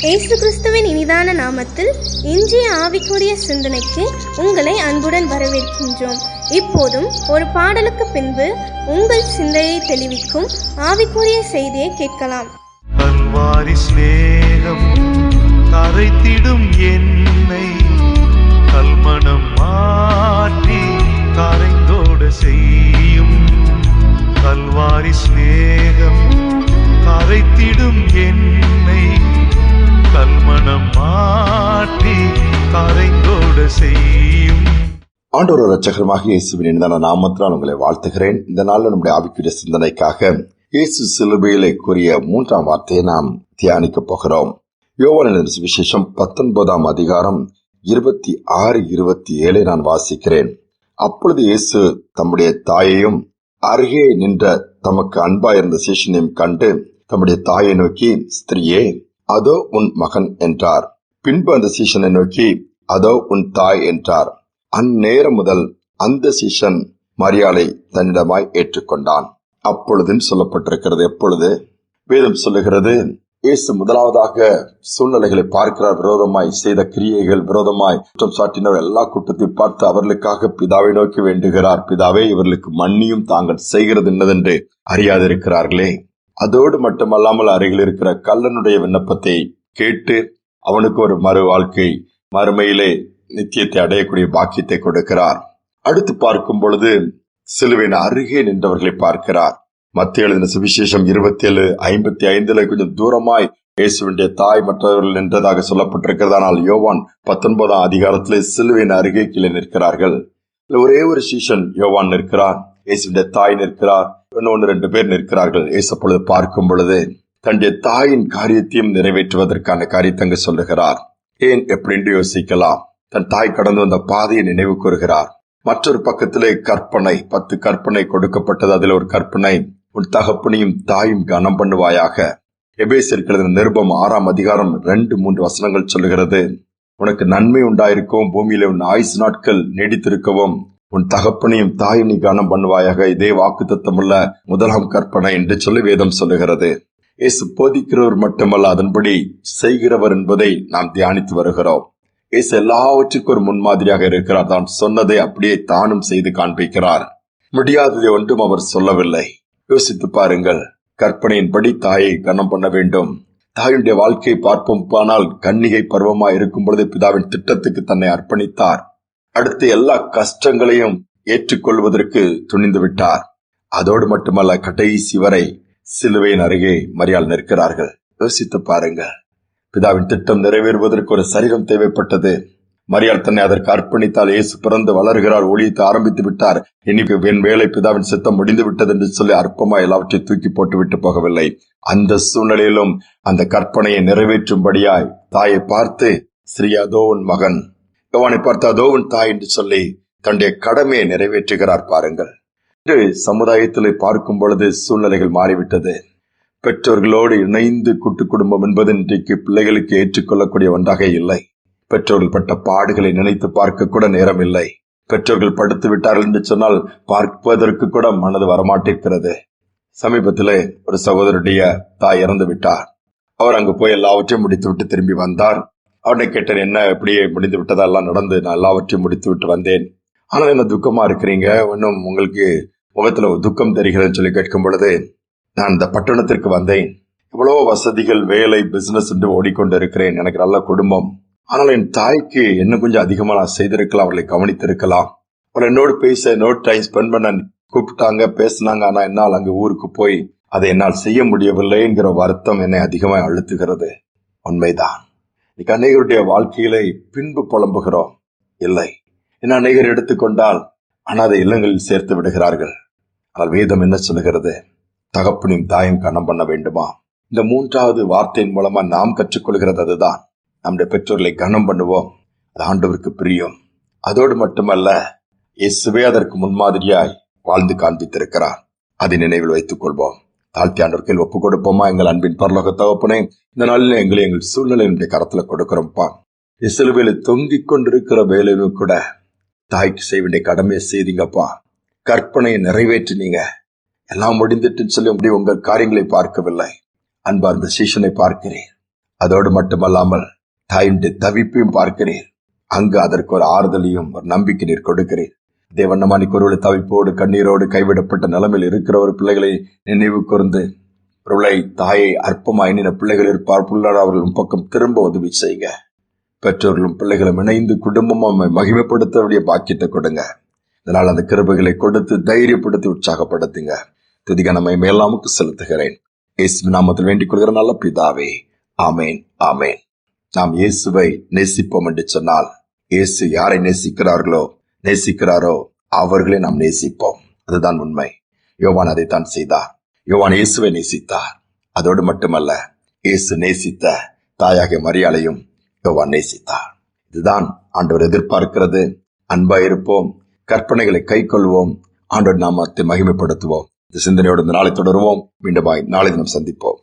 இயேசு கிறிஸ்துவின் இனிதான நாமத்தில் இன்றைய ஆவிக்குரிய சிந்தனைக்கு உங்களை அன்புடன் வரவேற்கின்றோம். இப்போதும் ஒரு பாடலுக்கு பின்பு உங்கள் சிந்தையை தெளிவிக்கும் ஆவிக்குரிய செய்தியை கேட்கலாம். கல்வாரி ஸ்நேகம் கரைத்திடும் என்னை கல்மணம் மாற்றி கரைந்தோட செய்யும். கல்வாரி ஸ்நேகம் கரைத்திடும் என்னை கல்மணம் மாற்றி கரைந்தோட செய்யும். ஆண்டவர் இரட்சகருமாக இயேசுவின் இனிதான நாமத்தினால் உங்களை வாழ்த்துகிறேன். இந்த நாளில் நம்முடைய ஆவிக்குரிய சிந்தனைக்காக இயேசு சிலுவையிலே கூறிய 3ஆம் வார்த்தையை நாம் தியானிக்க போகிறோம். யோவானின் சுவிசேஷம் 19ஆம் அதிகாரம் 26-27 நான் வாசிக்கிறேன். அப்பொழுது இயேசு தம்முடைய தாயையும் அருகே நின்ற தமக்கு அன்பாயிருந்த சீஷனையும் கண்டு தம்முடைய தாயை நோக்கி, ஸ்திரீயே, அதோ உன் மகன் என்றார். பின்பு அந்த சீஷனை நோக்கி, அதோ உன் தாய் என்றார். அந்நேரம் முதல் அந்த சீஷன் மரியாளை தன்னிடமாய் ஏற்றுக்கொண்டான். அப்பொழுதுன்னு சொல்லப்பட்டிருக்கிறது. எப்பொழுது? வேதம் சொல்லுகிறது, இயேசு முதலாவதாக சூழ்நிலைகளை பார்க்கிறார். விரோதமாய் செய்த கிரியைகள், விரோதமாய் குற்றம் சாட்டினர் எல்லா கூட்டத்தையும் பார்த்து அவர்களுக்காக பிதாவை நோக்கி வேண்டுகிறார். பிதாவே, இவர்களுக்கு மன்னியும், தாங்கள் செய்கிறது என்னதென்று அறியாதிருக்கிறார்களே. அதோடு மட்டுமல்லாமல் அருகில் இருக்கிற கள்ளனுடைய விண்ணப்பத்தை கேட்டு அவனுக்கு ஒரு மறு வாழ்க்கை, மறுமையிலே நித்தியத்தை அடையக்கூடிய பாக்கியத்தை கொடுக்கிறார். அடுத்து பார்க்கும் பொழுது சிலுவையின் அருகே நின்றவர்களை பார்க்கிறார். மத்தேயு எழுதின சுவிசேஷம் 27:55 கொஞ்சம் தூரமாய் இயேசுவினுடைய தாய் மற்றவர்கள் நின்றதாக சொல்லப்பட்டிருக்கிறது. ஆனால் யோவான் 19ஆம் அதிகாரத்திலே சிலுவையின் அருகே கீழே நிற்கிறார்கள். ஒரே ஒரு சீஷன் யோவான் நிற்கிறார், இயேசுவினுடைய தாய் நிற்கிறார், இன்னொன்று 2 பேர் நிற்கிறார்கள். இயேசு பொழுது பார்க்கும் பொழுது தன்னுடைய தாயின் காரியத்தையும் நிறைவேற்றுவதற்கான காரியத்தை அங்கு சொல்லுகிறார். ஏன் எப்படின்னு யோசிக்கலாம். தன் தாய் கடந்து வந்த பாதையை நினைவு கூறுகிறார். மற்றொரு பக்கத்திலே கற்பனை, 10 கற்பனை கொடுக்கப்பட்டது. அதில் ஒரு கற்பனை, உன் தகப்பனையும் தாயும் கனம் பண்ணுவாயாக. எபேசியர் நிருபம் 6ஆம் அதிகாரம் 2-3 வசனங்கள் சொல்லுகிறது, உனக்கு நன்மை உண்டாயிருக்கவும் பூமியில உன் ஆயுசு நாட்கள் நீடித்திருக்கவும் உன் தகப்பனையும் தாயும் நீ கனம் பண்ணுவாயாக. இதே வாக்குத்தத்தமுள்ள 1ஆம் கற்பனை என்று சொல்லி வேதம் சொல்லுகிறது. இயேசு போதிக்கிறவர் மட்டுமல்ல, அதன்படி செய்கிறவர் என்பதை நாம் தியானித்து வருகிறோம். இயேசு எல்லாவற்றுக்கும் ஒரு முன்மாதிரியாக இருக்கிறார். தான் சொன்னதை அப்படியே தானும் செய்து காண்பிக்கிறார். முடியாததை ஒன்றும் அவர் சொல்லவில்லை. யோசித்து பாருங்கள். கற்பனையின்படி தாயை கனம் பண்ண வேண்டும். தாயுடைய வாழ்க்கையை பார்ப்போம். ஆனால் கன்னிகை பருவமாய் இருக்கும் பொழுது பிதாவின் திட்டத்துக்கு தன்னை அர்ப்பணித்தார். அடுத்து எல்லா கஷ்டங்களையும் ஏற்றுக்கொள்வதற்கு துணிந்து விட்டார். அதோடு மட்டுமல்ல, கடைசி வரை சிலுவையின் அருகே மரியாள் நிற்கிறார்கள். யோசித்து பாருங்கள். பிதாவின் திட்டம் நிறைவேறுவதற்கு ஒரு சரீரம் தேவைப்பட்டது. மரியாள் தன்னை அதற்கு அர்ப்பணித்தால். இயேசு பிறந்து வளர்கிறார், ஊழியத்தை ஆரம்பித்து விட்டார். இன்னைக்கு என் வேலை பிதாவின் சித்தம் முடிந்து விட்டது என்று சொல்லி அற்பமா எல்லாவற்றையும் தூக்கி போட்டு விட்டு போகவில்லை. அந்த சூழ்நிலையிலும் அந்த கற்பனையை நிறைவேற்றும்படியாய் தாயை பார்த்து, ஸ்ரீ அதோ உன் மகன், யோவானை பார்த்து அதோ உன் தாய் என்று சொல்லி தன்னுடைய கடமையை நிறைவேற்றுகிறார். பாருங்கள். இன்று சமுதாயத்தில் பார்க்கும் பொழுது சூழ்நிலைகள் மாறிவிட்டது. பெற்றோர்களோடு இணைந்து கூட்டு குடும்பம் என்பது இன்றைக்கு பிள்ளைகளுக்கு ஏற்றுக்கொள்ளக்கூடிய ஒன்றாக இல்லை. பெற்றோர்கள் பட்ட பாடுகளை நினைத்து பார்க்க கூட நேரம் இல்லை. பெற்றோர்கள் படுத்து விட்டார்கள் என்று சொன்னால் பார்ப்பதற்கு கூட மனது வரமாட்டிருக்கிறது. சமீபத்திலே ஒரு சகோதரருடைய தாய் இறந்து விட்டார். அவர் அங்கு போய் எல்லாவற்றையும் முடித்து விட்டு திரும்பி வந்தார். அவனை கேட்டேன், என்ன இப்படியே முடிந்து விட்டதா? எல்லாம் நடந்து நான் எல்லாவற்றையும் முடித்து விட்டு வந்தேன். ஆனால் என்ன துக்கமா இருக்கிறீங்க, இன்னும் உங்களுக்கு முகத்துல துக்கம் தெரிகிறதுன்னு சொல்லி கேட்கும் பொழுது, நான் இந்த பட்டணத்திற்கு வந்தேன். இவ்வளவு வசதிகள், வேலை, பிசினஸ் என்று ஓடிக்கொண்டு இருக்கிறேன். எனக்கு நல்ல குடும்பம். ஆனால் என் தாய்க்கு என்ன கொஞ்சம் அதிகமா நான் செய்திருக்கலாம், அவர்களை கவனித்திருக்கலாம். அவள் என்னோடு பேச, என்னோடு டைம் ஸ்பெண்ட் பண்ண கூப்பிட்டாங்க, பேசினாங்க. ஆனா என்னால் அங்கு ஊருக்கு போய் அதை என்னால் செய்ய முடியவில்லை என்கிற வருத்தம் என்னை அதிகமாக அழுத்துகிறது. உண்மைதான். இன்னைக்கு அநேகருடைய வாழ்க்கையிலே பின்பு புலம்புகிறோம். இல்லை, என்ன அநேகர் எடுத்துக்கொண்டால் அனாதை இல்லங்களில் சேர்த்து விடுகிறார்கள். ஆனால் வேதம் என்ன சொல்லுகிறது? தகப்பனையும் தாயும் கனம் பண்ண வேண்டுமா? இந்த 3வது வார்த்தையின் மூலமா நாம் கற்றுக்கொள்கிறது அதுதான். நம்முடைய பெற்றோர்களை கனம் பண்ணுவோம். அது ஆண்டவருக்கு பிரியம். அதோடு மட்டுமல்ல, இயேசுவே அதற்கு முன்மாதிரியாய் வாழ்ந்து காண்பித்திருக்கிறார். அதை நினைவில் வைத்துக் கொள்வோம். தாழ்த்தி ஆண்டவர்கள் ஒப்பு கொடுப்போமா? எங்கள் அன்பின் பரலோக தகப்பனே, இந்த நாளில் எங்களை எங்கள் சூழ்நிலையினுடைய கரத்துல கொடுக்கிறோம்ப்பா. சிலுவையில தொங்கிக் கொண்டிருக்கிற வேலையிலும் கூட தாய்க்கு செய்ய வேண்டிய கடமையை செய்தீங்கப்பா. கற்பனையை நிறைவேற்றினீங்க. எல்லாம் முடிந்துட்டுன்னு சொல்லி உங்கள் காரியங்களை பார்க்கவில்லை. அன்பார்ந்த சீஷனை பார்க்கிறேன். அதோடு மட்டுமல்லாமல் தாயுடைய தவிப்பையும் பார்க்கிறீர். அங்கு அதற்கு ஒரு ஆறுதலையும் ஒரு நம்பிக்கை நீர் கொடுக்கிறீர். தேவண்ணமானிக்கு ஒருவேளை தவிப்போடு கண்ணீரோடு கைவிடப்பட்ட நிலைமையில் இருக்கிற ஒரு பிள்ளைகளை நினைவு கூர்ந்து ஒருவேளை தாயை அற்பமாய் எண்ணின பிள்ளைகள் இருப்பார். புள்ளர் அவர்களும் பக்கம் திரும்ப உதவி செய்யுங்க. பெற்றோர்களும் பிள்ளைகளும் இணைந்து குடும்பமும் மகிமைப்படுத்தக்கூடிய பாக்கியத்தை கொடுங்க. இதனால் அந்த கிருபைகளை கொடுத்து தைரியப்படுத்தி உற்சாகப்படுத்துங்க. துதிக நம்மை மேலாமுக்கு செலுத்துகிறேன். இயேசு நாமத்தில் வேண்டிக் கொள்கிற நல்ல பிதாவே, ஆமேன், ஆமேன். நாம் இயேசுவை நேசிப்போம் என்று சொன்னால், இயேசு யாரை நேசிக்கிறாரோ அவர்களை நாம் நேசிப்போம். அதுதான் உண்மை. யோவான் அதைத்தான் செய்தார். யோவான் இயேசுவை நேசித்தார். அதோடு மட்டுமல்ல, இயேசு நேசித்த தாயாகிய மரியாளையும் யோவான் நேசித்தார். இதுதான் ஆண்டவர் எதிர்பார்க்கிறது. அன்பாயிருப்போம், கற்பனைகளை கை கொள்வோம், ஆண்டவர் நாமத்தை மகிமைப்படுத்துவோம். இந்த சிந்தனையோடு இந்த நாளை தொடருவோம். மீண்டும் நாளை தினம் சந்திப்போம்.